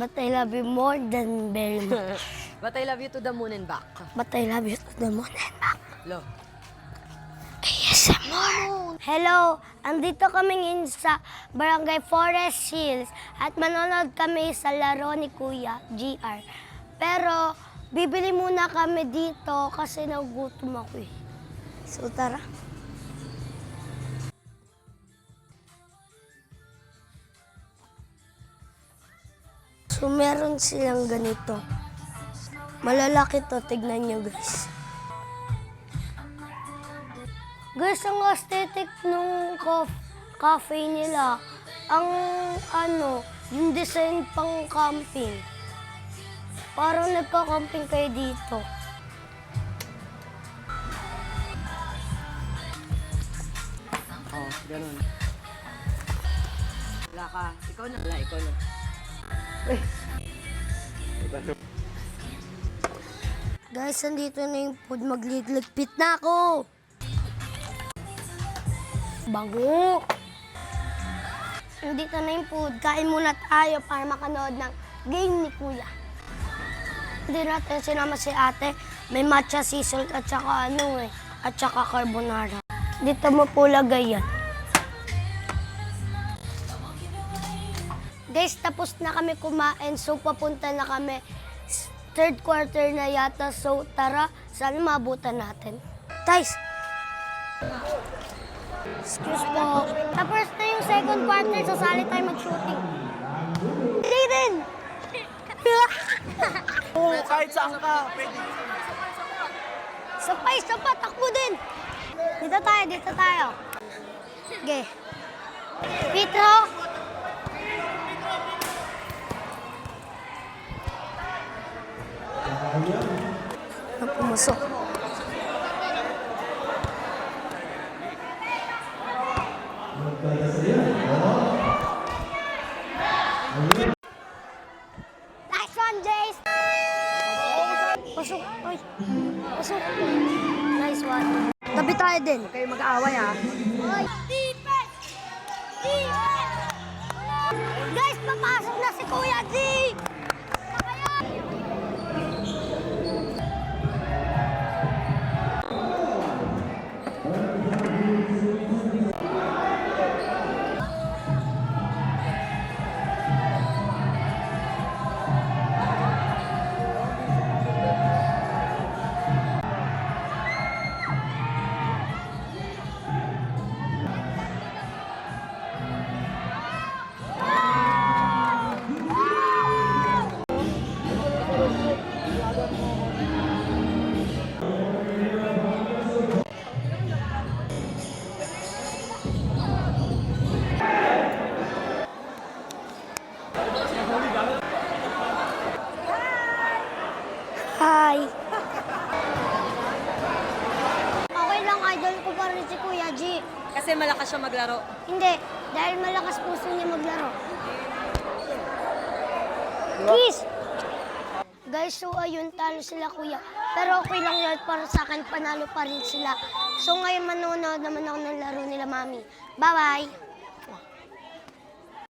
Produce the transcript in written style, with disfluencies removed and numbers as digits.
But I love you more than very much. But I love you to the moon and back. But I love you to the moon and back. Lo. ASMR. Hello, andito kami ngayon sa Barangay Forest Hills at manonood kami sa laro ni Kuya GR. Pero bibili muna kami dito kasi nagugutom ako eh. So tara. So meron silang ganito. Malalaki to, tignan nyo guys. Guys, ang aesthetic nung cafe nila, ang yung design pang camping. Parang nagka-camping kayo dito. Oh, ganun. Wala ka. Ikaw na. Wala, ikaw na. Guys, andito na yung food. Magliligpit na ako. Bango. Andito na yung food. Kain muna tayo para makanood ng game ni Kuya. Hindi natin sinama si ate. May matcha sisal at saka at saka carbonara. Dito mo po lagay yan. Guys, tapos na kami kumain. So, papunta na kami. Third quarter na yata. So, tara. Sana mabutan natin. Guys! Excuse po. Tapos na yung second quarter. Sasali tayo mag-shooting. Hindi din! Oo, kahit saan ka, pwede. Isa pa, takbo din. Dito tayo. Okay. Pito. Pumasok. Nice one, Jace! Pasok. Ay. Pasok. Nice one. Tabi tayo din. Huwag kayo mag-aaway, ha? Ay. Defense! Guys, papasok na si Kuya G! Hi! Okay lang, idol ko pa rin si Kuya G. Kasi malakas siya maglaro. Hindi, dahil malakas puso niya maglaro. Kiss! Guys, so ayun, talo sila Kuya. Pero okay lang yun, para sa akin, panalo pa rin sila. So ngayon manonood naman ako ng laro nila Mami. Bye-bye!